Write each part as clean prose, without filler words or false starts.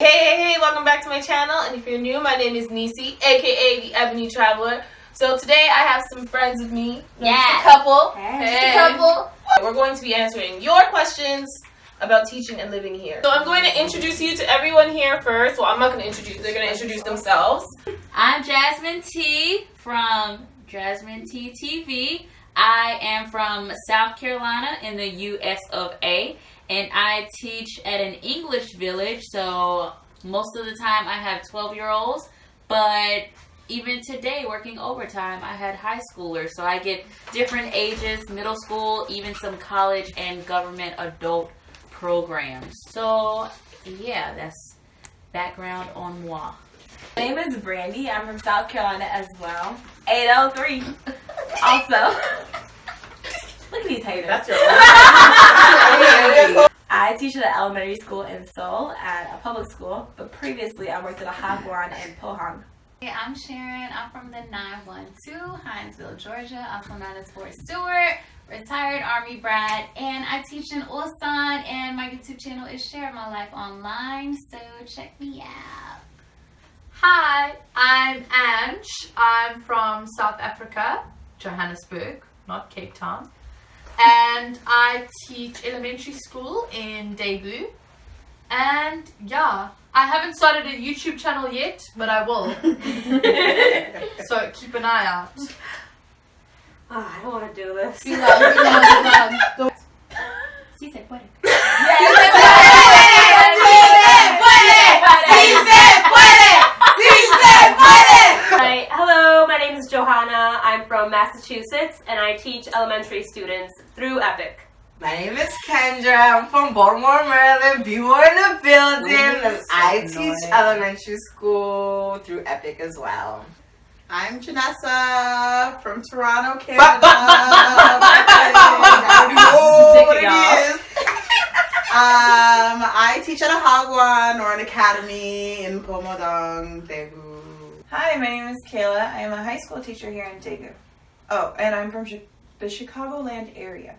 Hey, welcome back to my channel, and if you're new, my name is Nisi, aka the Ebony Traveler. So today I have some friends with me. Yeah. Just a couple. Hey. Just a couple. We're going to be answering your questions about teaching and living here. So I'm going to introduce you to everyone here first. Well, I'm not going to introduce, they're going to introduce themselves. I'm Jasmine T from Jasmine T TV. I am from South Carolina in the US of A. And I teach at an English village, so most of the time I have 12-year-olds. But even today, working overtime, I had high schoolers. So I get different ages, middle school, even some college and government adult programs. So, yeah, that's background on moi. My name is Brandy. I'm from South Carolina as well. 803. Also. Look at these haters. That's your I teach at an elementary school in Seoul at a public school, but previously I worked at a hagwon in Pohang. Hey, I'm Sharon. I'm from the 912, Hinesville, Georgia, also known as Fort Stewart, retired Army brat, and I teach in Ulsan, and my YouTube channel is Share My Life Online, so check me out. Hi, I'm Ange. I'm from South Africa, Johannesburg, not Cape Town. And I teach elementary school in Daegu. And yeah, I haven't started a YouTube channel yet, but I will. So keep an eye out. Oh, I don't want to do this. Be loud. Sí se puede. Hi, hello, my name is Johanna. I'm from Massachusetts and I teach elementary students through EPIC. My name is Kendra. I'm from Baltimore, Maryland. Be more in the building. And I teach elementary school through EPIC as well. I'm Janessa from Toronto, Canada. I teach at a hagwon or an academy in Pomodong, Daegu. Hi, my name is Kayla. I am a high school teacher here in Daegu. Oh, and I'm from the Chicagoland area.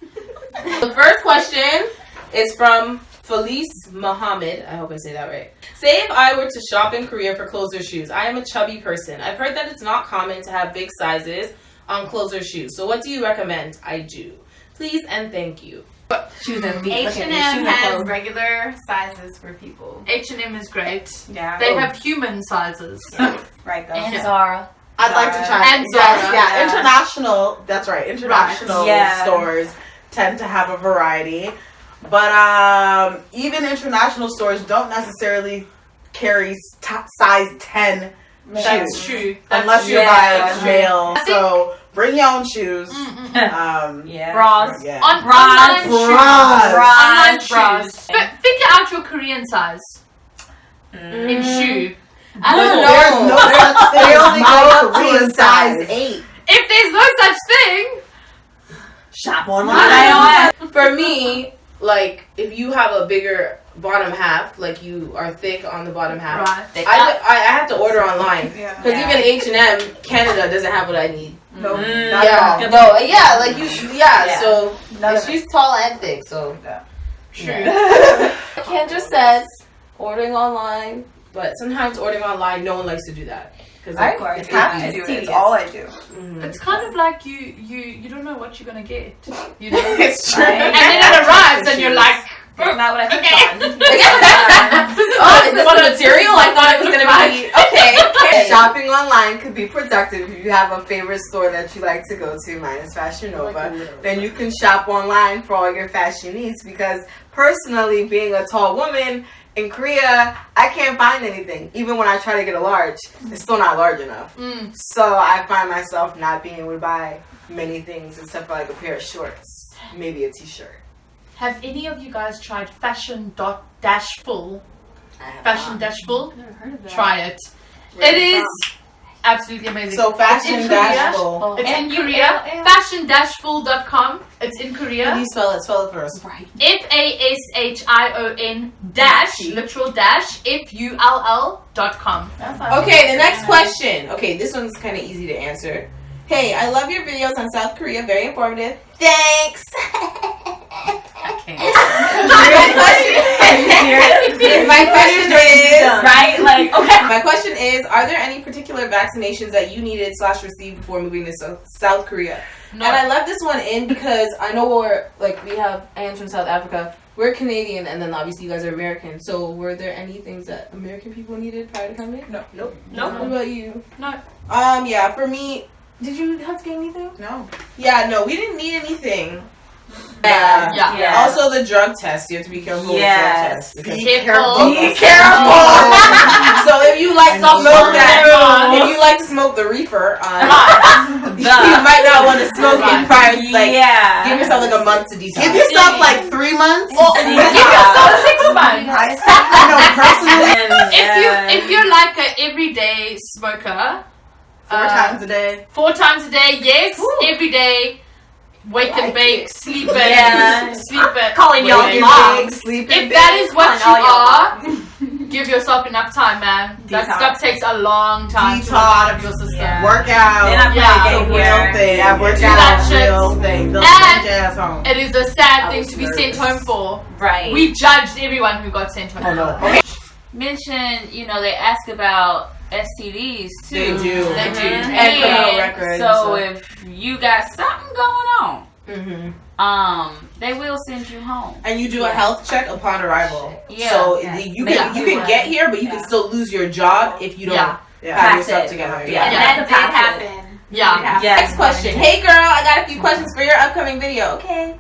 The first question is from Felice Mohammed. I hope I say that right. Say if I were to shop in Korea for clothes or shoes. I am a chubby person. I've heard that it's not common to have big sizes on clothes or shoes. So what do you recommend I do? Please and thank you. H&M has regular sizes for people. H&M is great. Yeah. They have human sizes. Right, though. And Zara. I'd like to try. And Yes, Zara. yeah, international. That's right. International Yeah. stores tend to have a variety, but even international stores don't necessarily carry size 10 That's shoes. true. Unless you're by jail. So bring your own shoes. Yeah. Bras. Yeah. Online shoes. Online Bras. shoes. But figure out your Korean size in shoe. I don't know. There's no such thing. They only as go up to Korean a size 8. If there's no such thing, Shop online. For me, like if you have a bigger bottom half, like you are thick on the bottom half, right. I have to order online. Yeah. Because even H&M Canada doesn't have what I need. No, not Yeah, at all. no, yeah, like you, Yeah. so None of she's tall and thick, so. True. Kendra says ordering online, but sometimes ordering online, no one likes to do that. Because I have to do it. It's all I do. It's kind of like you don't know what you're gonna get. You know? It's true. And then it arrives and you're like, That's not what I think on. Oh, is this the material? I thought it was gonna be okay. Shopping online could be productive if you have a favorite store that you like to go to, mine is Fashion Nova. Then you can shop online for all your fashion needs, because personally, being a tall woman in Korea, I can't find anything. Even when I try to get a large, it's still not large enough. So I find myself not being able to buy many things except for like a pair of shorts, maybe a t-shirt. have any of you guys tried Fashion-Full? I have Fashion-Full? Never heard of that. Try it. It is absolutely amazing. So fashion It's in Korea. dashful. It's in Korea. Fashion-full.com. It's in How do Korea. you spell it? Spell it first. FASHION dash literal dash FULL.com. Okay, the next question. Okay, this one's kind of easy to answer. Hey, I love your videos on South Korea. Very informative. Thanks. My question is, right? Like, okay. my question is, are there any particular vaccinations that you needed / received before moving to South Korea? No. And I left this one in because I know we have Anne's from South Africa. We're Canadian, and then obviously you guys are American. So were there any things that American people needed prior to coming? No. Nope. What about you? No. Yeah, for me, did you have to get anything? No. Yeah, no, we didn't need anything. Yeah. Also, the drug test. You have to be careful with drug tests. Because Be Careful. careful. so if you like to Stop smoke smoking. if you like to smoke the reefer, you might not want to smoke it prior. Like, give yourself like a month to detox. Give yourself like 3 months. Well, give yourself 6 months. I know personally. If you're like an everyday smoker, 4 times a day. 4 times a day, yes, every day. Wake and bake, sleep and sleep and Calling y'all Wake and mom. bake, sleep If and that bake. is what Calling you all are, give yourself enough time, man. That Detox. stuff takes a long time to Detox. get out of your system. Yeah. Workout. Then I play Yeah. a game Real here. thing. Yeah, Work Do out. that shit. Real thing. They'll And- send your ass home. It is a sad I thing was to be nervous. sent home for. Right. We judged everyone who got sent home. Oh no. Okay. Mention, they ask about STDs too. They do. They do. And criminal records. So if you got something going on, Mm-hmm. they will send you home. And you do a health check upon arrival. Yeah. So Yes. you can get here, but you can still lose your job if you don't Yeah. Yeah. have your Pass stuff it. together. Yeah. And Yeah. that did happen. Yeah. Next question. Hey girl, I got a few questions for your upcoming video. Okay.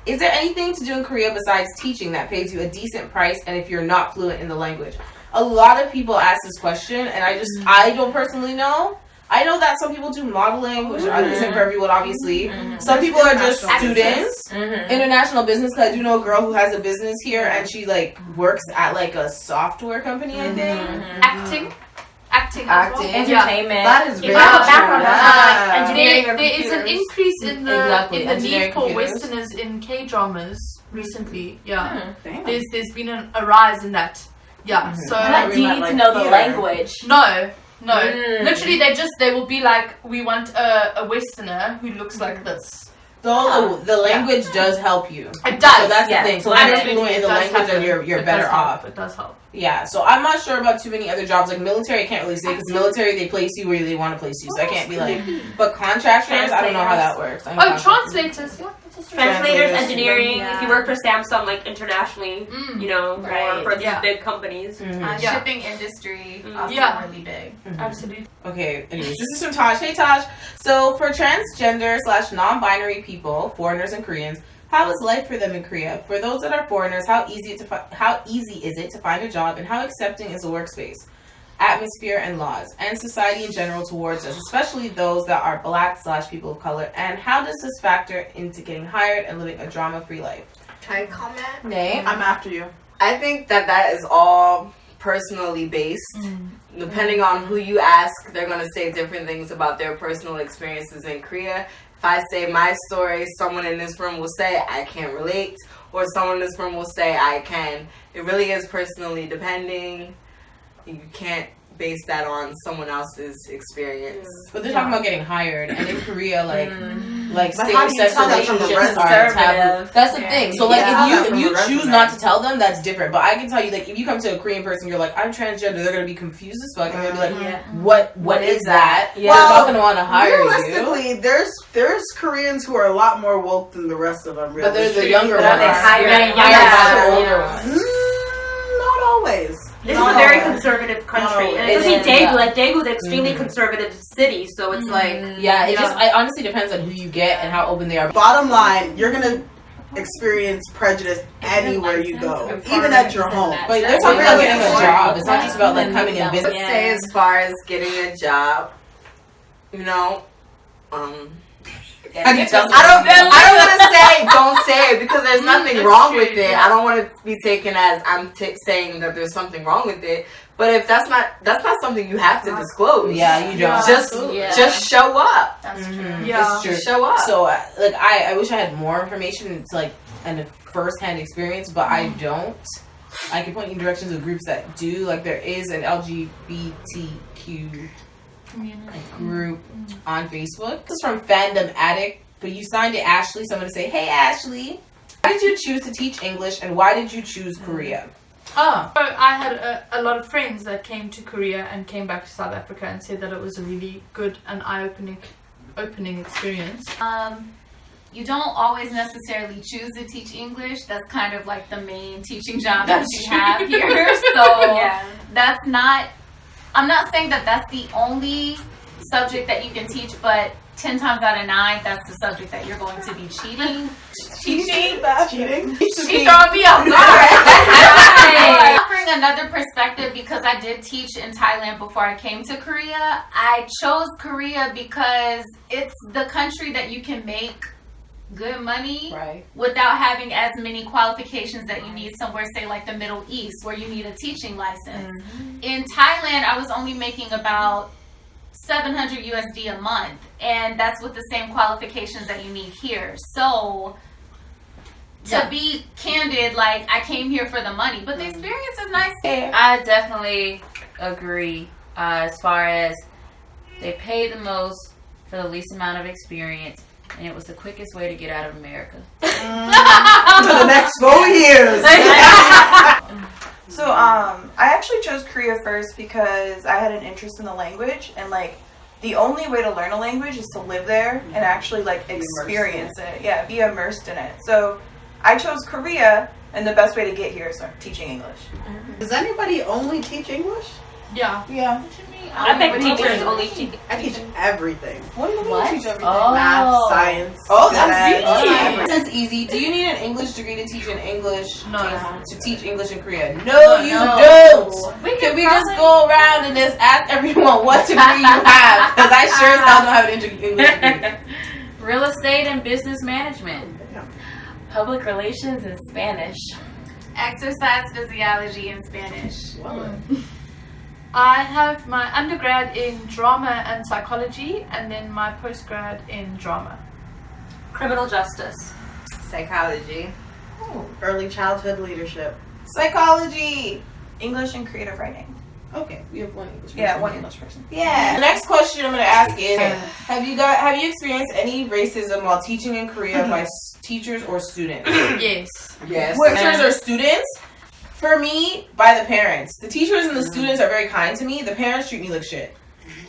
Is there anything to do in Korea besides teaching that pays you a decent price and if you're not fluent in the language? A lot of people ask this question and I don't personally know. I know that some people do modeling, which isn't for everyone, obviously. Some people are just students. International business, because I do know a girl who has a business here and she like works at like a software company, I think. Acting as well. Entertainment. That is If very you have a true. background in Yeah. engineering or There is an computers. increase in the Exactly, in the engineering need for computers. Westerners in K dramas recently. Yeah, Damn. there's been a rise in that. Yeah, so But do you need to know the Here. language? no. Mm. Literally, they will be like, we want a Westerner who looks like this. Though the language does help you. It does. So that's yes. the thing. So if you're Absolutely, fluent in the it does language, then happen. you're It better does help. off. It does help. Yeah, so I'm not sure about too many other jobs. Like military, I can't really say because military, they place you where they want to place you. So I can't be like, but contractors, I don't know how that works. I know Oh, contractors. translators. Yeah. Translators, Translators. engineering. Yeah. If you work for Samsung, like internationally, Right. or for these Yeah. big companies. Mhm. Yeah. Shipping industry also Yeah. really big. Absolutely. Okay, anyways, this is from Taj. Hey Taj. So for transgender / non-binary people, foreigners and Koreans, how is life for them in Korea? For those that are foreigners, how easy is it to find a job, and how accepting is the workspace, atmosphere, and laws, and society in general towards us, especially those that are black / people of color? And how does this factor into getting hired and living a drama-free life? Can I comment? Name. I'm after you. I think that is all personally based. Depending on who you ask, they're going to say different things about their personal experiences in Korea. If I say my story, someone in this room will say I can't relate, or someone in this room will say I can. It really is personally depending. You can't base that on someone else's experience. But they're talking about getting hired, and in Korea, like But how do you same-sex tell that from a relationships are taboo. conservative? That's the thing. So, like, Yeah. if you From a choose resume. not to tell them, that's different. But I can tell you, like, if you come to a Korean person, you're like, I'm transgender, they're gonna be confused as fuck, and they're gonna be like, what is that? Yeah. They're not gonna want to hire you. Realistically, there's Koreans who are a lot more woke than the rest of them. But there's the Really. younger But ones. are they hiring You're younger hired by the ones? older ones. Not always. This Not is a very always. conservative country, No, and it especially is, Daegu. yeah. Like Daegu is an extremely conservative city, so it's like Yeah, it just it honestly depends on who you get and how open they are. Bottom line, you're gonna experience prejudice anywhere you go, even at your home. But they're talking about getting a job. It's not just about like coming in I would business. say as far as getting a job, you know, I don't want to say don't say it because there's nothing wrong with it. I don't want to be taken as I'm saying that there's something wrong with it. But if that's not something you have to disclose. Yeah, you don't. Just show up. That's true. Mhm. Yeah. It's true. Show up. So, like, I wish I had more information to, like, and a first-hand experience, but I don't. I can point you in directions of groups that do. Like, there is an LGBTQ group on Facebook. This is from Fandom Addict, but you signed to Ashley, so I'm going to say, hey, Ashley. Why did you choose to teach English, and why did you choose Korea? So I had a lot of friends that came to Korea and came back to South Africa and said that it was a really good and eye-opening experience. You don't always necessarily choose to teach English. That's kind of like the main teaching job that you have here. So that's not, I'm not saying that that's the only subject that you can teach, but 10 times out of 9, that's the subject that you're going to be teaching. Cheating? She throwing me off guard. Offering another perspective, because I did teach in Thailand before I came to Korea. I chose Korea because it's the country that you can make good money without having as many qualifications that you need somewhere, say like the Middle East, where you need a teaching license. In Thailand, I was only making about 700 USD a month, and that's with the same qualifications that you need here. So to be candid, like, I came here for the money, but the experience is nice. I definitely agree. As far as they pay the most for the least amount of experience, and it was the quickest way to get out of America. For the next 4 years. So, I actually chose Korea first because I had an interest in the language, and like the only way to learn a language is to live there and actually like experience it. Yeah, be immersed in it. So, I chose Korea, and the best way to get here is teaching English. Does anybody only teach English? Yeah. Yeah. I think teachers only teach. I teach everything. What do you mean What? you teach everything? Math, science. Oh, that's math, easy. That's easy. Do you need an English degree to teach in English? No. To teach English in Korea? No, you don't. Can we just go around and just ask everyone what degree you have? Because I sure as hell don't have an English degree. Real estate and business management. Public relations in Spanish. Exercise physiology in Spanish. I have my undergrad in drama and psychology, and then my postgrad in drama. Criminal justice. Psychology. Early childhood leadership. Psychology. English and creative writing. Okay, we have one English person. Yeah, one English person. Yeah. The next question I'm going to ask is: Have you experienced any racism while teaching in Korea by teachers or students? Yes. Yes. Teachers or students? For me, by the parents. The teachers and the students are very kind to me. The parents treat me like shit.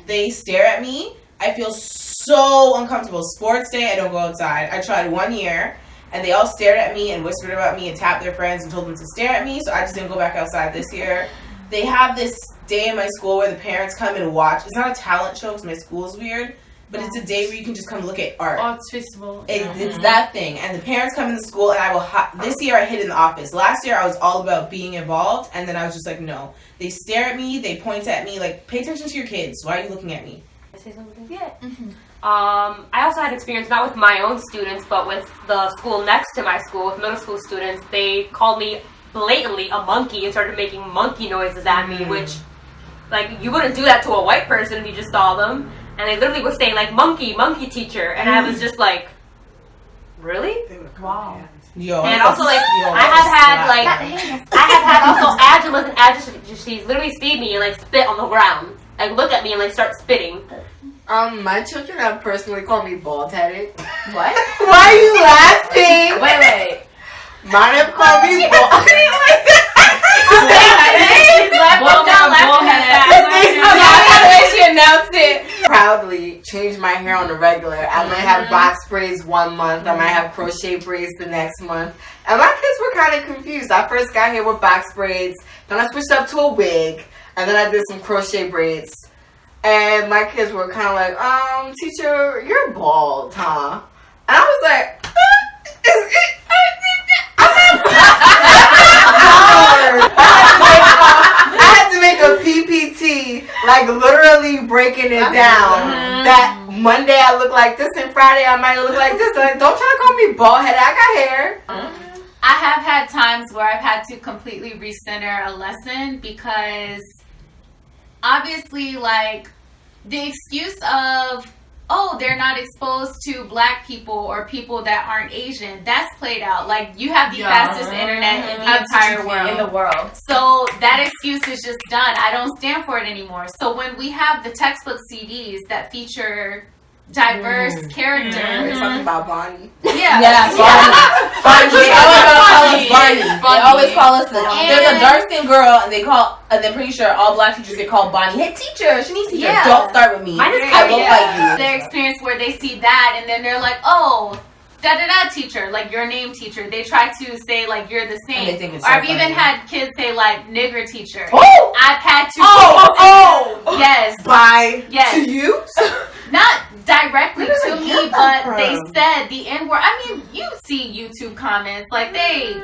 They stare at me. I feel so uncomfortable. Sports day, I don't go outside. I tried 1 year, and they all stared at me and whispered about me and tapped their friends and told them to stare at me, so I just didn't go back outside this year. They have this day in my school where the parents come and watch. It's not a talent show because my school is weird, but it's a day where you can just come look at art. Arts festival. It's that thing. And the parents come in the school, and I will this year I hid in the office. Last year I was all about being involved, and then I was just like, no. They stare at me, they point at me, like, pay attention to your kids. Why are you looking at me? Can I say something? Yeah. I also had experience not with my own students, but with the school next to my school, with middle school students. They called me blatantly a monkey and started making monkey noises at me, which, like, you wouldn't do that to a white person if you just saw them. And they literally were saying, like, monkey teacher. And I was just like, really? Wow. Yo, And also, like, I have had also Angela's and Angela, she literally see me and, like, spit on the ground. Like, look at me and, like, start spitting. My children have personally called me bald-headed. What? Why are you laughing? Wait. Mine have called me bald-headed. She announced it. Proudly change my hair on the regular. I might have box braids 1 month. I might have crochet braids the next month. And my kids were kind of confused. I first got here with box braids. Then I switched up to a wig. And then I did some crochet braids. And my kids were kind of like, teacher, you're bald, huh? And I was like, I had to make a PPT, like literally breaking it down. That Monday I look like this and Friday I might look like this. Like, don't try to call me bald headed. I got hair. I have had times where I've had to completely recenter a lesson because obviously, like, the excuse of, oh, they're not exposed to black people or people that aren't Asian, that's played out. Like, you have the fastest internet in the entire world. In the world. So that excuse is just done. I don't stand for it anymore. So when we have the textbook CDs that feature diverse characters. We're talking about Bonnie. Yeah. Yeah, Barney. They always call us Barney. They always call us. There's a dark skinned girl, and they're pretty sure all black teachers get called Bonnie. Hey, teacher, Shanice teacher. Yeah. Don't start with me. I look like you. Their experience where they see that, and then they're like, oh, da-da-da teacher, like your name teacher. They try to say like you're the same. And they think it's or so I've even funny. had kids say like nigger teacher. Oh! I've had to. Oh! Yes. Bye. Yes. To you? Not directly Where did to I me, get but that from? they said the N word. I mean, you see YouTube comments like they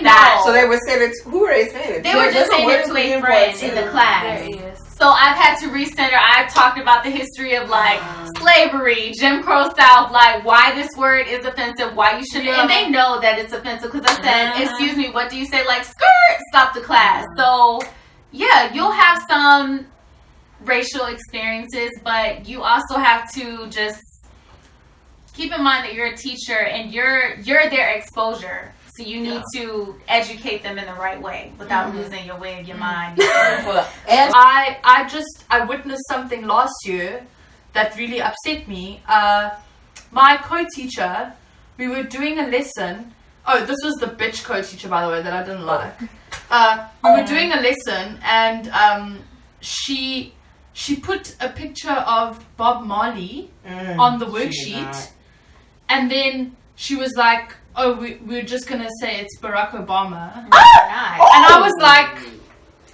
know. So they were saying it. Who were they saying it? They were just saying it to a friend in the class. There he is. So I've had to recenter. I've talked about the history of like slavery, Jim Crow South, like why this word is offensive, why you shouldn't. And they know that it's offensive because I said, excuse me, what do you say? Like skirt, stop the class. So yeah, you'll have some racial experiences, but you also have to just keep in mind that you're a teacher and you're their exposure. So you need to educate them in the right way without losing your way of your mind. And I witnessed something last year that really upset me. My co-teacher, we were doing a lesson. Oh, this was the bitch co-teacher, by the way, that I didn't like. We were doing a lesson, and she put a picture of Bob Marley on the worksheet, and then she was like, oh, we're just gonna say it's Barack Obama. And I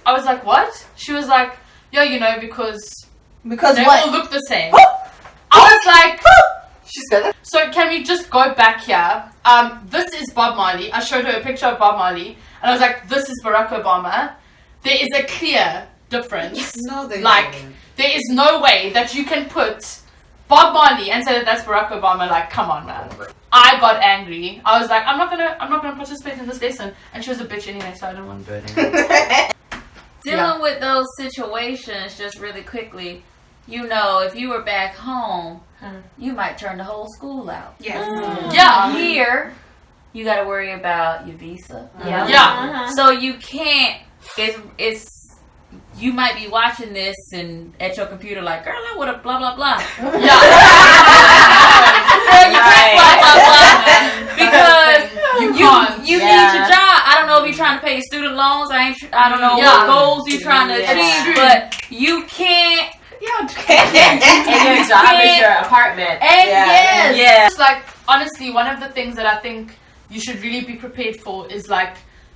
was like, what? She was like, yeah, you know, because they what? all look the same. I was like, She said it. so can we just go back here? This is Bob Marley. I showed her a picture of Bob Marley, and I was like, this is Barack Obama. There is a clear difference. No, they Like, didn't. there is no way that you can put Bob Marley and say that that's Barack Obama. Like, come on, man. I got angry. I was like, I'm not gonna participate in this lesson. And she was a bitch anyway, so I didn't want to do it anymore. Dealing with those situations, just really quickly, you know, if you were back home, you might turn the whole school out. Yes. Yeah. Here, you got to worry about your visa. Yeah. So you can't. It's you might be watching this and at your computer like, girl, I would have blah blah blah. Yeah. Girl, you can't blah blah blah because you need your job. I don't know if you're trying to pay your student loans. I don't know what goals you're trying to achieve, but you can't. And your job is your apartment. And yes. It's like, honestly, one of the things that I think you should really be prepared for is like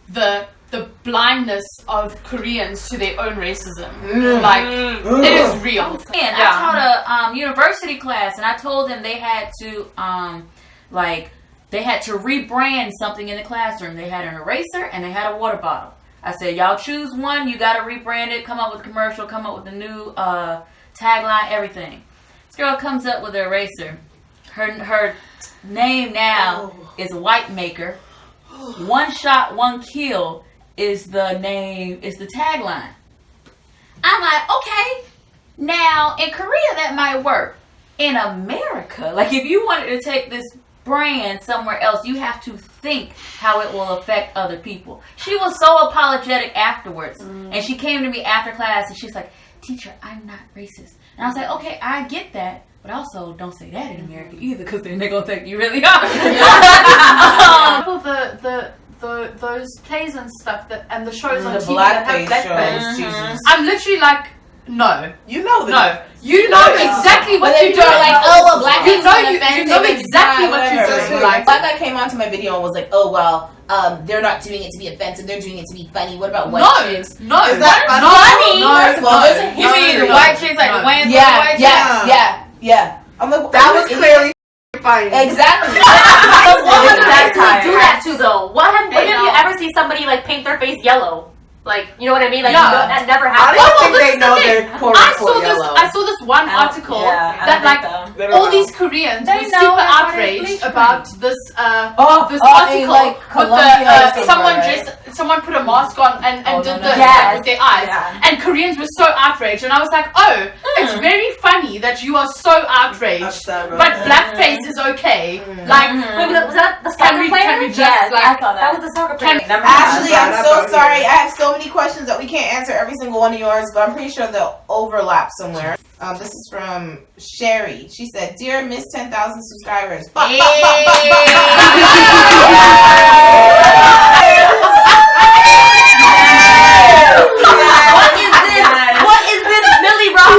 the blindness of Koreans to their own racism. Like, it is real. And I taught a university class, and I told them they had to they had to rebrand something in the classroom. They had an eraser and they had a water bottle. I said, y'all choose one. You got to rebrand it. Come up with a commercial. Come up with a new tagline. Everything. This girl comes up with an eraser. Her name now is White Maker. One shot, one kill is the name. Is the tagline. I'm like, okay. Now in Korea that might work. In America, like if you wanted to take this brand somewhere else, you have to think how it will affect other people. She was so apologetic afterwards, and she came to me after class and she's like, teacher, I'm not racist. And I was like, okay, I get that, but also don't say that in America either, because then they're gonna think you really are. Those plays and stuff and the shows on The TV that have blackface blackface. shows. I'm literally like, no. You know that. You know exactly what you're doing. Like, oh, a black you know, person's you offensive, know it's exactly fine, what you're whatever. doing. Like, Black guy came onto my video and was like, oh, well, they're not doing it to be offensive, they're doing it to be funny. What about white chicks? No. Is that funny? No. First of all, there's a You history. mean the white chicks like the Wayans white chicks? Yeah. I'm like, That was clearly funny. Exactly. Women Exactly. do that too, though. When have you ever seen somebody like paint their face yellow? Like, you know what I mean? Like, that never I happened. don't think they know they're quote I unquote saw this one article Yeah, that like all these Koreans were super outraged about this this article like with Colombia the or someone something, someone put a mask on and did this Yes. with their eyes, and Koreans were so outraged, and I was like, oh, it's very funny that you are so outraged, Upset about but that. blackface is okay. Like, Wait, was that the can soccer we player? just like that was the soccer player. Number Ashley, one. I'm so sorry. I have so many questions that we can't answer every single one of yours, but I'm pretty sure they'll overlap somewhere. This is from Sherry. She said, "Dear Miss 10,000 subscribers." What is this Millie Rock?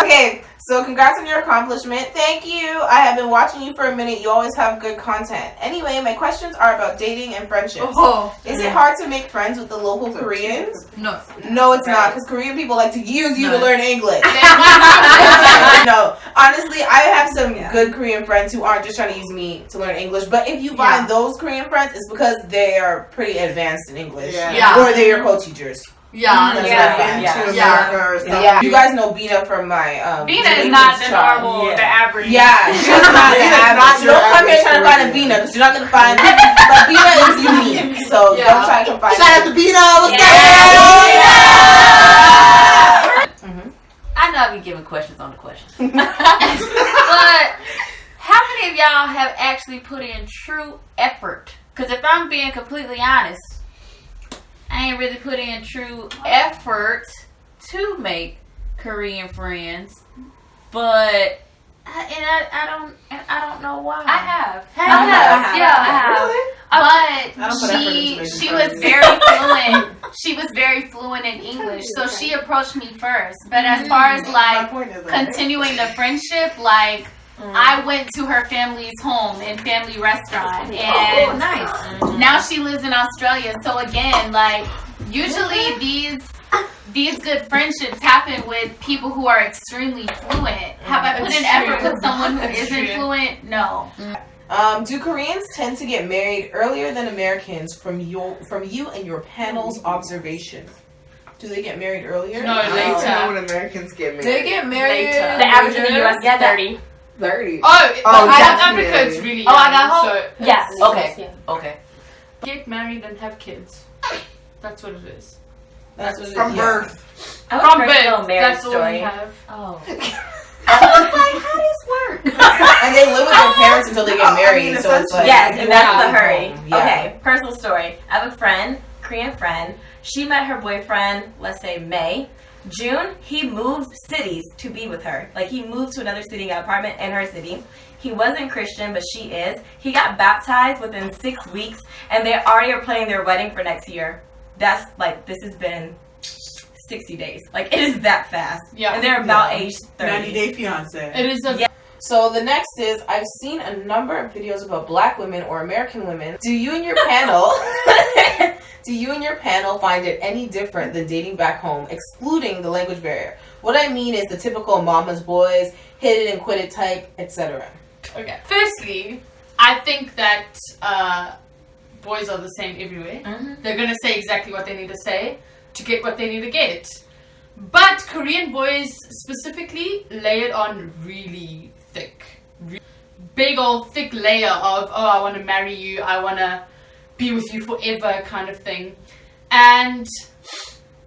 Okay, so congrats on your accomplishment. Thank you. I have been watching you for a minute. You always have good content. Anyway, my questions are about dating and friendships. Is it hard to make friends with the local Koreans? No. No, it's not, because Korean people like to use you to learn English. No, honestly, I have some good Korean friends who aren't just trying to use me to learn English. But if you find those Korean friends, it's because they are pretty advanced in English. Or they're your co-teachers. To America or something. You guys know Bina from my Bina is not the normal, the average. Yeah, she's not the average. Don't come here trying to find a Bina, because you're not gonna find. But Bina is unique, so don't try to find. Shout out to Bina. What's up? I know I be giving questions on the questions. But how many of y'all have actually put in true effort? Because if I'm being completely honest, I ain't really put in true effort to make Korean friends, but I don't know why. I have. Really? But she was very fluent. She was very fluent in English, so she approached me first. But as far as like continuing the friendship, like I went to her family's home and family restaurant, and now she lives in Australia. So again, like usually these good friendships happen with people who are extremely fluent. Have I put in effort with someone who isn't fluent? No. Do Koreans tend to get married earlier than Americans from you and your panel's observation? Do they get married earlier? No, I don't later. know when Americans get married. They get married Later. The average in the US is 30. 30. South Africa is really Oh, I got young, home. so Yes. Okay. get married and have kids. That's what it is. That's what it From is. birth. From birth. birth. That's all we have. Oh. And they live with their parents until they get married, so it's like Yes, and that's the hurry. Yeah. Okay, personal story. I have a friend, Korean friend. She met her boyfriend, let's say May. June, he moved cities to be with her. Like, he moved to another city, got an apartment in her city. He wasn't Christian, but she is. He got baptized within 6 weeks, and they already are planning their wedding for next year. That's, like, this has been 60 days. Like, it is that fast. Yeah. And they're about age 30. 90-Day Fiance. It is a So the next is, I've seen a number of videos about Black women or American women. Do you and your panel find it any different than dating back home, excluding the language barrier? What I mean is the typical mama's boys, hit it and quit it type, etc. Okay. Firstly, I think that boys are the same everywhere. They're going to say exactly what they need to say to get what they need to get. But Korean boys specifically lay it on really thick. Big old thick layer of, oh, I want to marry you, I want to be with you forever kind of thing. And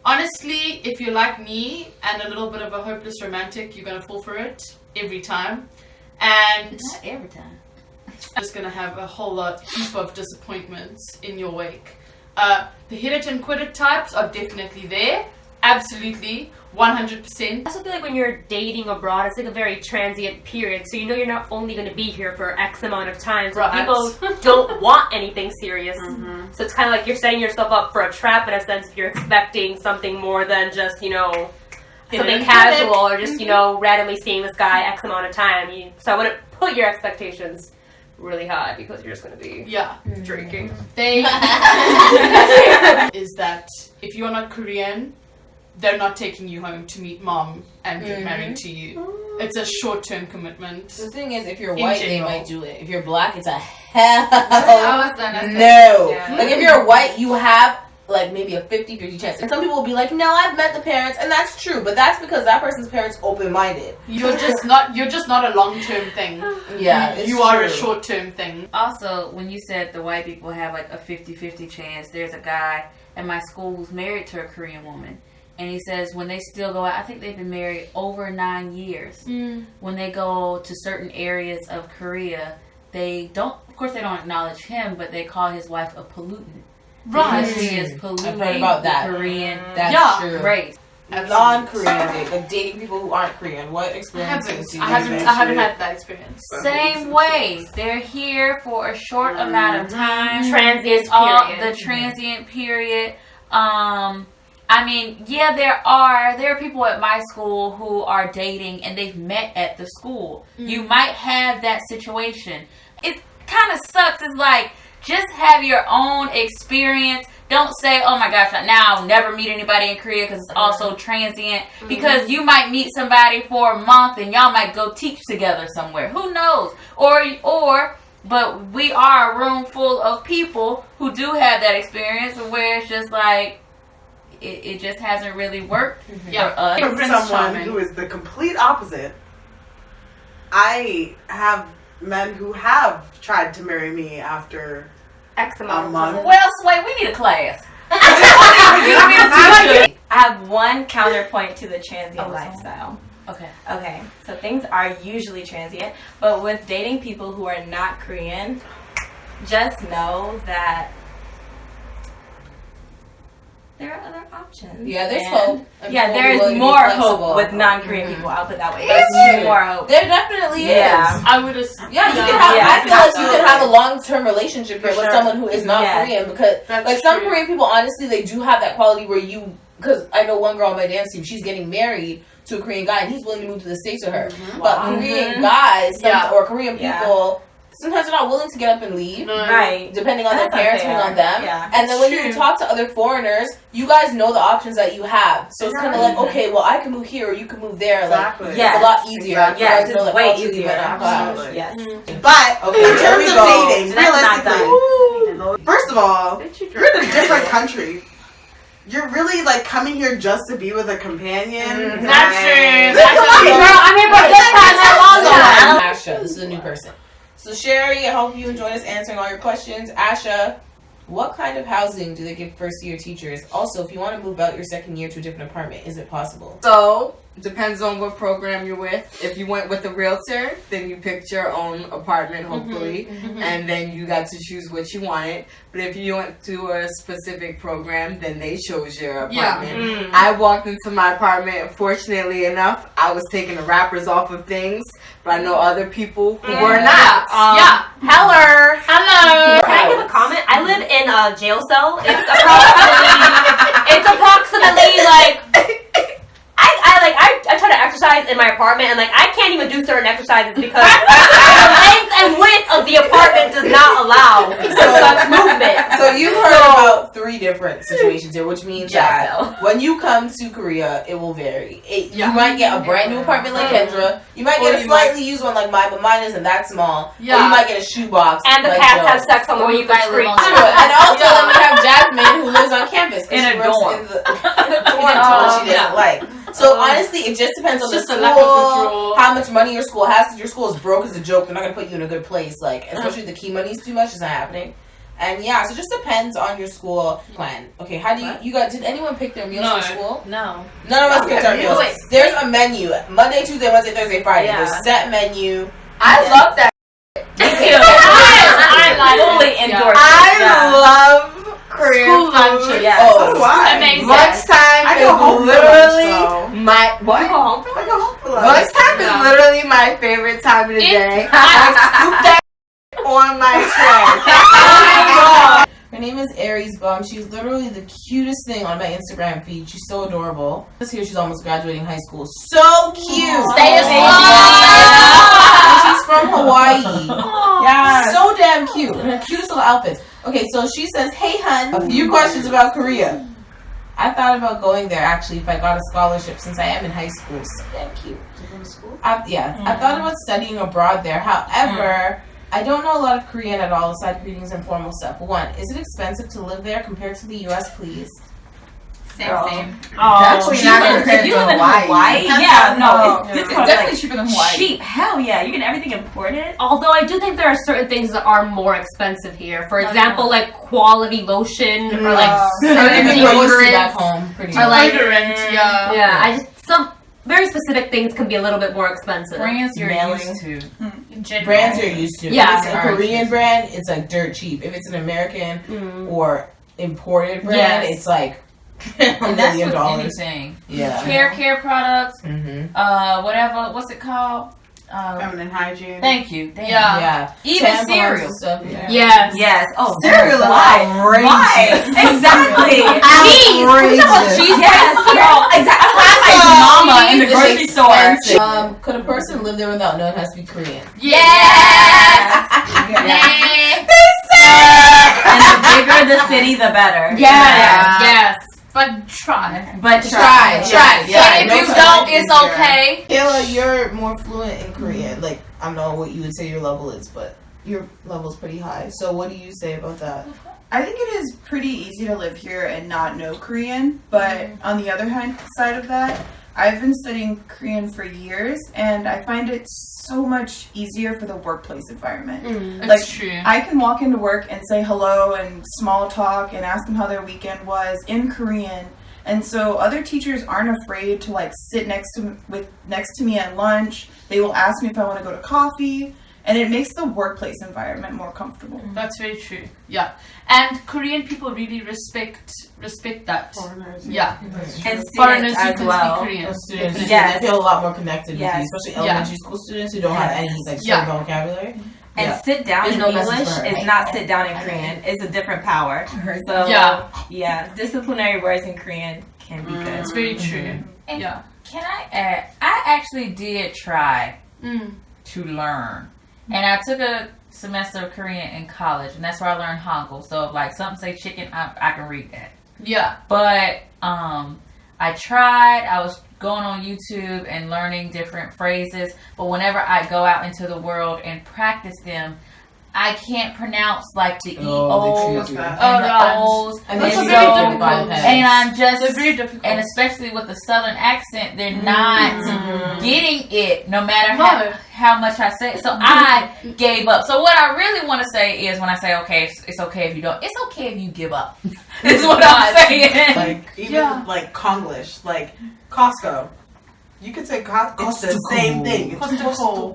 honestly, if you're like me and a little bit of a hopeless romantic, you're going to fall for it every time. And Not every time. just going to have a whole heap of disappointments in your wake. The hit it and quit it types are definitely there. Absolutely. 100%. I also feel like when you're dating abroad, it's like a very transient period. So you know you're not only going to be here for X amount of time. So Right. people don't want anything serious. So it's kind of like you're setting yourself up for a trap in a sense if you're expecting something more than just, you know, something casual or just, you know, randomly seeing this guy X amount of time. So I wouldn't put your expectations really high because you're just going to be drinking. They is that if you're not Korean, they're not taking you home to meet mom and get married to you. It's a short-term commitment. The thing is, if you're In white, they general. might do it. If you're Black, it's a hell I was gonna say, no. yeah. Like, if you're white, you have like maybe a 50-50 chance. And some people will be like, no, I've met the parents, and that's true, but that's because that person's parents open-minded. You're just not a long-term thing. Yeah, it's You are a true. short-term thing. Also, when you said the white people have like a 50-50 chance, there's a guy at my school who's married to a Korean woman. And he says when they still go out, I think they've been married over 9 years. When they go to certain areas of Korea, they don't, of course they don't acknowledge him, but they call his wife a pollutant. Right. Is polluting I've heard about that. Korean That's true. race. Non-Korean dating, like dating people who aren't Korean. What I experiences do you haven't had that experience. Same way. They're here for a short amount of time. Transient It's all period. the transient period. I mean, yeah, there are people at my school who are dating and they've met at the school. You might have that situation. It kind of sucks. It's like, just have your own experience. Don't say, oh my gosh, now I'll never meet anybody in Korea because it's also transient. Because you might meet somebody for a month and y'all might go teach together somewhere. Who knows? But we are a room full of people who do have that experience where it's just like, it just hasn't really worked for us. From someone who is the complete opposite. I have men who have tried to marry me after X a amount of month. Well, Sway, we need a class. I have one counterpoint to the transient lifestyle. Okay. Okay, so things are usually transient, but with dating people who are not Korean, just know that there are other options. Yeah, there's And- hope. And Yeah, people there's willing to be more flexible. hope with non-Korean people. I'll put it that way. Is There's there? more hope. There definitely Yeah. is. I would have. Yeah, you can have. Yeah, I feel like you absolutely. can have a long-term relationship For with sure. someone who is not Yes. Korean because, That's like, some true. Korean people, honestly, they do have that quality where you. Because I know one girl on my dance team, she's getting married to a Korean guy, and he's willing to move to the States with her. But Korean guys or Korean people, sometimes they're not willing to get up and leave. Right. Depending on their That's parents, unfair. depending on them. Yeah. And then when you true. talk to other foreigners, you guys know the options that you have. So it's kind of like, okay, well, I can move here or you can move there. Exactly. Like, Yes. it's a lot easier. Exactly. You Yes, guys know it's that way culturally easier. we're not clash. Absolutely. Yes. But Okay, in here terms we of go. dating, So that's not realistically, first of all, you're in a different country. You're really like coming here just to be with a companion. That's true. That's a Girl, lot. I'm here for a good time, not a long time. Asha, this is a new person. So Sherry, I hope you enjoyed us answering all your questions. Asha, what kind of housing do they give first year teachers? Also, if you want to move out your second year to a different apartment, is it possible? So, depends on what program you're with. If you went with a realtor, then you picked your own apartment, hopefully, and then you got to choose what you wanted. But if you went to a specific program, then they chose your apartment. I walked into my apartment, fortunately enough, I was taking the wrappers off of things, but I know other people who were not. Hello. Hello. Can I give a comment? I live in a jail cell. It's approximately like I try to exercise in my apartment and like I can't even do certain exercises because the length and width of the apartment does not allow such movement. So you've heard about 3 different situations here, which means that when you come to Korea, it will vary. You might get a brand new apartment like Kendra. You might get a slightly used one like mine, but mine isn't that small. Or you might get a shoebox. And the like cats Joe. have sex on the Or roof you of the might live street. on And also then we have Jasmine who lives on campus In she a works dorm. in the dorm she doesn't like. So honestly, it just depends on the just a lack of school, control. how much money your school has. Because your school is broke as a joke, they're not gonna put you in a good place. Like especially the key money's too much, it's not happening. And yeah, so it just depends on your school plan. Okay, how do you guys? Did anyone pick their meals for school? No. None of us picked our meals. Wait. There's a menu: Monday, Tuesday, Wednesday, Thursday, Friday. Yeah. There's a set menu. I love that. I fully endorse I love Korean School food. lunches. Yeah. Oh, Why? Amazing. Lunchtime I go home is for literally lunch, my what? I go home for lunch. Lunchtime is literally my favorite time of the day. I scoop that on my tray. Her name is Aries Bum. She's literally the cutest thing on my Instagram feed. She's so adorable. This here, she's almost graduating high school. So cute. Stay as And she's from Hawaii. Yeah. So damn cute. And her cutest little outfits. Okay, so she says, hey hun, a few questions about Korea. I thought about going there actually if I got a scholarship since I am in high school. So damn cute. I thought about studying abroad there. However, I don't know a lot of Korean at all aside greetings and formal stuff. 1, is it expensive to live there compared to the US, please? Same. Definitely not compared to Hawaii. Yeah, no, It's definitely cheaper than Hawaii. cheap. Hell yeah, you get everything imported. Although I do think there are certain things that are more expensive here. For example, like quality lotion or like certain Even grocery back deodorants. home, pretty Or much. like Yeah. yeah, I just some very specific things can be a little bit more expensive. Brands you're Mailing. used to. Brands you're used to. Yeah. If it's a Korean brand, it's like dirt cheap. If it's an American or imported brand, Yes. it's like And that's $1 with million. anything. Yeah. Hair care products, Mm-hmm. whatever. What's it called? Feminine hygiene. Thank you. Yeah. Yeah. Even Tampons cereal. and stuff. Yeah. Yes. Yes. Oh, Cereal is why? outrageous. Why? Exactly. Outrageous. Cheese. Yes. Girl. Exactly. Mama in the grocery store. Could a person live there without knowing how to speak Korean? Yes. And the bigger the city, the better. Yes. But try. But Try. Yeah, And no if you time don't, it's easier. okay. Kayla, you're more fluent in Korean. Like, I don't know what you would say your level is, but your level's pretty high. So what do you say about that? I think it is pretty easy to live here and not know Korean, but on the other hand side of that, I've been studying Korean for years, and I find it so much easier for the workplace environment. It's Like, true. I can walk into work and say hello and small talk and ask them how their weekend was in Korean. And so other teachers aren't afraid to like sit next to me at lunch. They will ask me if I want to go to coffee, and it makes the workplace environment more comfortable. That's very true. Yeah. And Korean people really respect that. Yeah. And Foreigners students who as can well. speak Korean. Students, Yes. they feel a lot more connected with Yes. you, especially elementary school students who don't have any like Yeah. certain vocabulary. And Yeah. sit down There's in no message English for her. is not sit down in Korean. It's a different power. So Yeah. disciplinary words in Korean can be good. It's very true. And Yeah. can I add? I actually did try to learn, and I took a semester of Korean in college, and that's where I learned Hangul. So if like something say chicken, I can read that. Yeah. But I tried. I was going on YouTube and learning different phrases. But whenever I go out into the world and practice them, I can't pronounce like the EOs and the O's. And That's then a you very go difficult. bypass. And I'm just, They're very difficult. and especially with the Southern accent, they're not getting it, no matter how much I say. So I gave up. So what I really want to say is, when I say, okay, it's okay if you don't, it's okay if you give up. Is what I'm saying. Like even like Konglish, like Costco. You could say Costco. It's the same thing. It's Costco.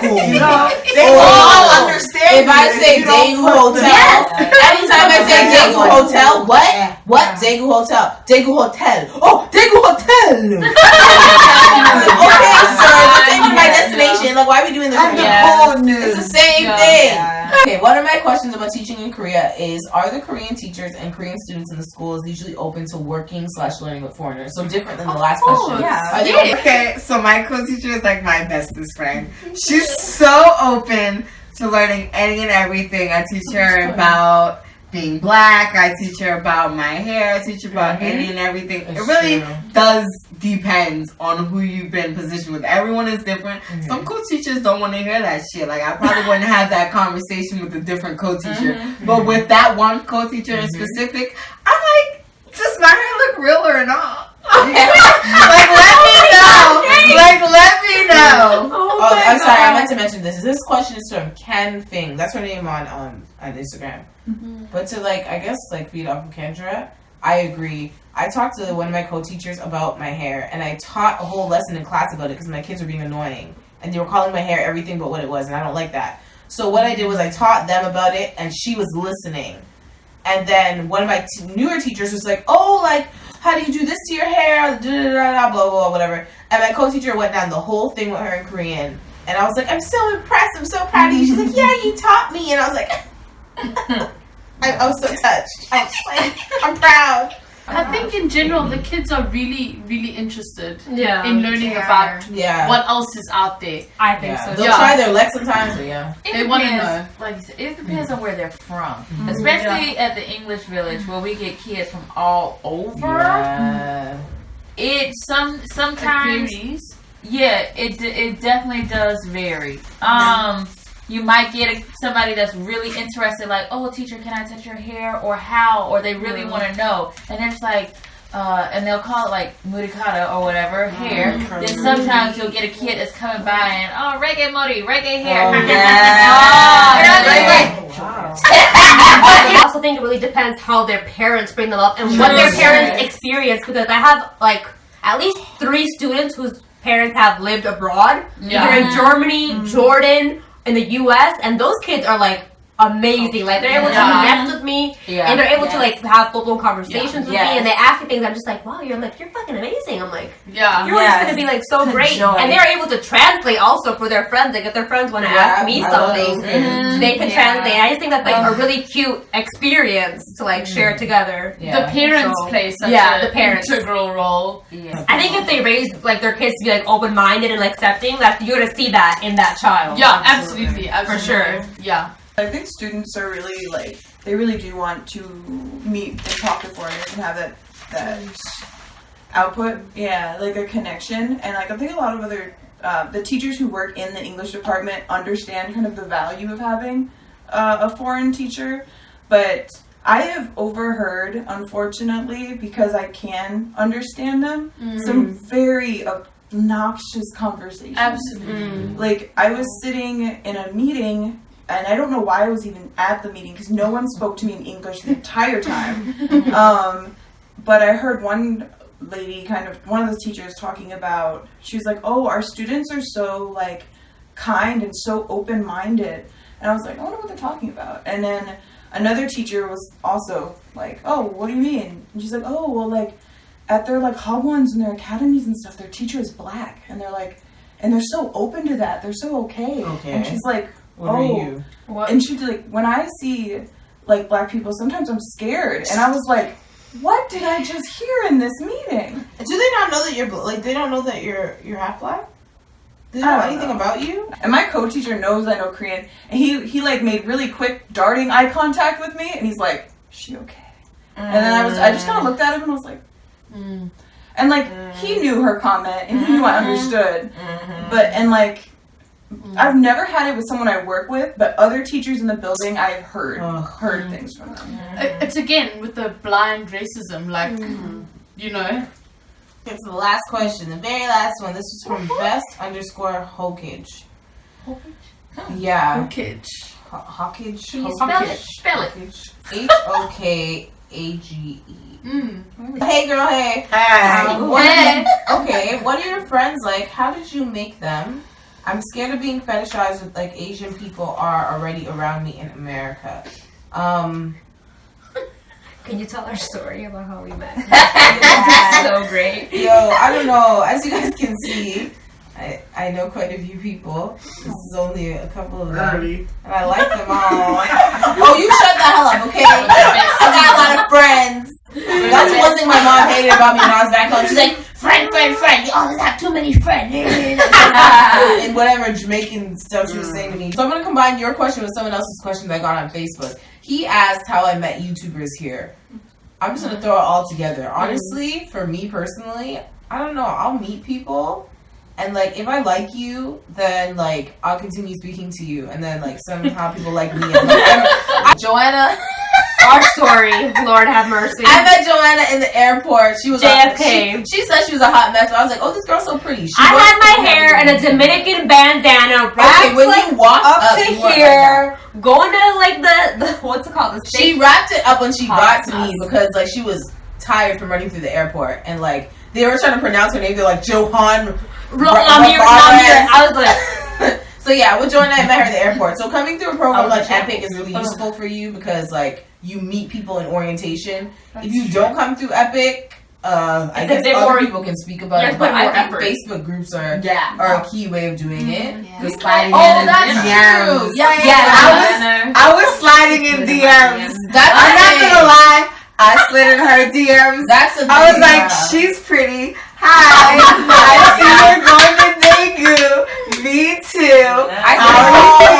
You know, they all understand. If I say Daegu Hotel, anytime I say Daegu Hotel, what? Daegu Hotel. Daegu Hotel. Oh, Daegu Hotel. Okay, sir, this ain't my destination. Like, why are we doing this? It's the same thing. Okay, one of my questions about teaching in Korea is, are the Korean teachers and Korean students in the schools usually open to working/learning with foreigners? So different than the last question. Yeah. Are they Okay, so my co-teacher is like my bestest friend. She's so open to learning any and everything. I teach her about being black. I teach her about my hair. I teach her about any and everything. It's It really true. does depend on who you've been positioned with. Everyone is different. Some co-teachers don't want to hear that shit. Like, I probably wouldn't have that conversation with a different co-teacher. But with that one co-teacher in specific, I'm like, does my hair look real or not? Like, let me know. Like, let me know. Oh, I'm sorry. I meant to mention this. This question is from Ken Fing. That's her name on Instagram. But to I guess feed off of Kendra, I agree. I talked to one of my co-teachers about my hair, and I taught a whole lesson in class about it because my kids were being annoying, and they were calling my hair everything but what it was, and I don't like that. So what I did was I taught them about it, and she was listening. And then one of my newer teachers was like, "Oh, how do you do this to your hair? Blah, blah, blah, whatever." And my co-teacher went down the whole thing with her in Korean. And I was like, "I'm so impressed. I'm so proud of you." She's like, "Yeah, you taught me." And I was like, I was so touched. I was like, I'm proud. I think in general the kids are really, really interested Yeah. in learning about Yeah. what else is out there. I think so. They'll try their luck sometimes, but yeah. They want to know. Like you said, it depends on where they're from. Especially at the English Village, where we get kids from all over. Yeah. It sometimes Varies. it definitely does vary. You might get somebody that's really interested, like, "Oh, teacher, can I touch your hair?" or "How?" or they really want to know, and they're just like, and they'll call it like murikata or whatever hair. Then sometimes you'll get a kid that's coming by and reggae mori, reggae hair. Oh, And I'm just like, I also think it really depends how their parents bring them up and what their parents experience, because I have at least 3 students whose parents have lived abroad, either in Germany, Jordan, in the US, and those kids are amazing. Like they're able to connect with me, and they're able to like have full-blown conversations with me, and they ask me things. I'm just like, wow, you're fucking amazing. I'm like, you're just gonna be like so great, and they're able to translate also for their friends. Like if their friends want to ask me something, they can translate. I just think that's like a really cute experience to like share together. The parents play such the parents integral role. I think if they raise like their kids to be like open-minded and accepting, that you're gonna see that in that child. Yeah, absolutely. For sure. Yeah. I think students are really like, they really do want to meet and talk to foreigners and have that output, like a connection. And like I think a lot of other the teachers who work in the English department understand kind of the value of having a foreign teacher, but I have overheard, unfortunately, because I can understand them, some very obnoxious conversations. Absolutely. Like I was sitting in a meeting, and I don't know why I was even at the meeting because no one spoke to me in English the entire time. But I heard one lady, one of the teachers talking about, she was like, oh, our students are so like kind and so open-minded. And I was like, I wonder what they're talking about. And then another teacher was also like, oh, what do you mean? And she's like, oh, well, like at their like Hagwons and their academies and stuff, their teacher is black. And they're like, and they're so open to that. They're so okay. And she's like, what are you? And she's like, when I see like black people, sometimes I'm scared. And I was like, what did I just hear in this meeting? Do they not know that you're like? They don't know that you're half black. Do they know anything about you? And my co-teacher knows I know Korean, and he like made really quick darting eye contact with me, and he's like, "Is she okay?" And then I just kind of looked at him and I was like, and like he knew her comment and he knew I understood, but I've never had it with someone I work with, but other teachers in the building I've heard things from them. It's again with the blind racism, like you know. Okay, so the last question, the very last one. This is from best_Hokage. Yeah. Hokage. Hokage. Spell it. HOKAGE. Hey girl, hey. Okay, what are your friends like? How did you make them? I'm scared of being fetishized with like Asian people are already around me in America. Can you tell our story about how we met? So great. Yo, I don't know. As you guys can see, I know quite a few people. This is only a couple of them. And I like them all. Oh, you shut the hell up, okay? I got a lot of friends. That's one thing my mom hated about me when I was back home. She's like, friend. You always have too many friends. And whatever Jamaican stuff she was saying to me. So I'm going to combine your question with someone else's question that I got on Facebook. He asked how I met YouTubers here. I'm just going to throw it all together. Honestly, for me personally, I don't know. I'll meet people. And, like, if I like you, then, like, I'll continue speaking to you. And then, like, somehow people like me. And, like, Joanna. Our story, Lord have mercy. I met Joanna in the airport. She was JFK. She said she was a hot mess. But I was like, oh, this girl's so pretty. I had my hair in a Dominican bandana wrapped when you walked up to here, going to, like, the what's it called? She wrapped it up when she got to me because, like, she was tired from running through the airport. And, like, they were trying to pronounce her name. They're like, Johan. I was like... So, yeah, with Joanna, I met her at the airport. So, coming through a program like Epic is really useful for you because, like, you meet people in orientation. If you don't come through Epic, I guess other people can speak about it. But I think Facebook groups are a key way of doing it. That's true. Yeah, I was sliding in DMs. I'm not gonna lie. I slid in her DMs. I was like, she's pretty. Hi, I see you're going to Daegu. Me too. How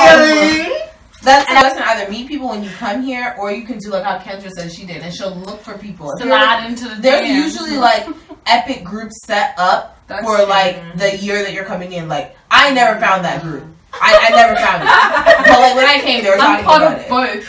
are you feeling? That's either meet people when you come here, or you can do like how Kendra said she did, and she'll look for people. There's usually like Epic groups set up for like the year that you're coming in. Like I never found that group. I never found it. But like when I came, they were talking about it.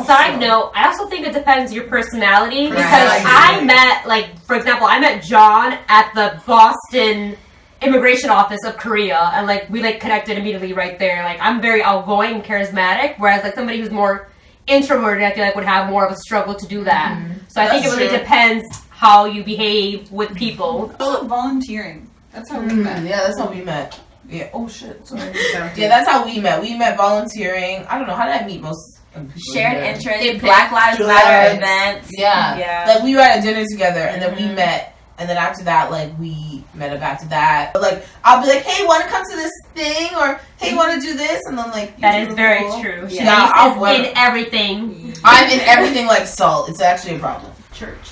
Side note, I also think it depends your personality because I met, like, for example, I met John at the Boston immigration office of Korea, and like we like connected immediately right there. Like I'm very outgoing and charismatic, whereas like somebody who's more introverted, I feel like would have more of a struggle to do that. So I think it really depends how you behave with people. Also volunteering. That's how we met. Yeah, that's how we met. Yeah. Oh shit. Sorry. Yeah, that's how we met. We met volunteering. I don't know, how did I meet most of the people Shared here? interest in Black Lives Matter events. Yeah. Yeah. Like we were at a dinner together, and then we met. And then after that, like, we met up after that. But, like, I'll be like, hey, want to come to this thing? Or, hey, want to do this? And then, like, that is very true. Yeah, I'm in everything. I'm in everything like salt. It's actually a problem. Church.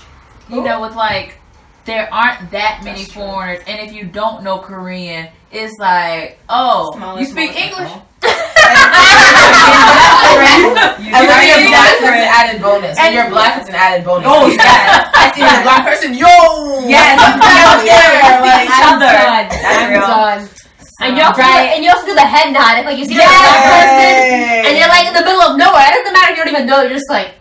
You know, with, like, there aren't that many foreigners. And if you don't know Korean, it's like, oh, you speak English? And when you're black, it's an added bonus. When you're black, it's an added bonus. Oh, yeah. I see a black person, yo! Yes, like, each other. I'm done. And you also do the head nod if like you see a black person and you're like in the middle of nowhere. It doesn't matter if you don't even know. You're just like,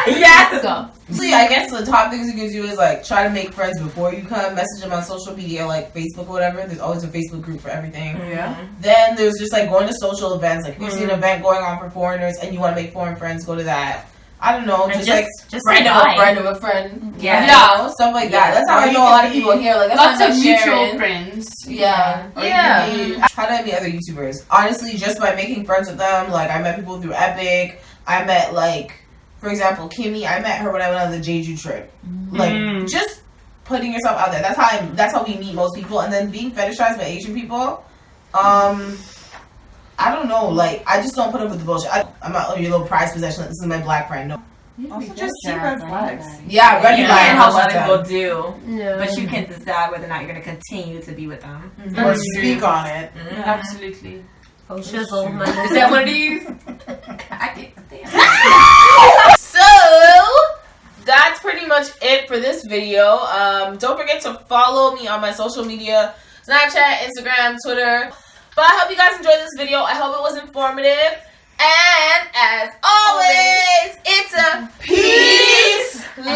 yeah. So I guess the top things you can do is like try to make friends before you come. Message them on social media like Facebook or whatever. There's always a Facebook group for everything. Yeah. Then there's just like going to social events. Like if you see an event going on for foreigners and you want to make foreign friends, go to that. I don't know, just friend of a friend of a friend. Yeah, you know, stuff like that. That's how I know a lot of people here. Like Lots of mutual Sharon. friends. Yeah. Yeah. How did I meet other YouTubers? Honestly, just by making friends with them. Like I met people through Epic. I met like, for example, Kimmy. I met her when I went on the Jeju trip. Like just putting yourself out there. That's how we meet most people. And then being fetishized by Asian people. I don't know, like, I just don't put up with the bullshit. I'm not your little prized possession. This is my black friend. No. Also, just see red flags. Yeah, red You flags. can't help what people do, no. but you can decide whether or not you're going to continue to be with them. Or speak on it. Absolutely. Shizzle. Is that one of these? I can't stand. So that's pretty much it for this video. Don't forget to follow me on my social media, Snapchat, Instagram, Twitter. But I hope you guys enjoyed this video. I hope it was informative. And as always, it's a peace, love,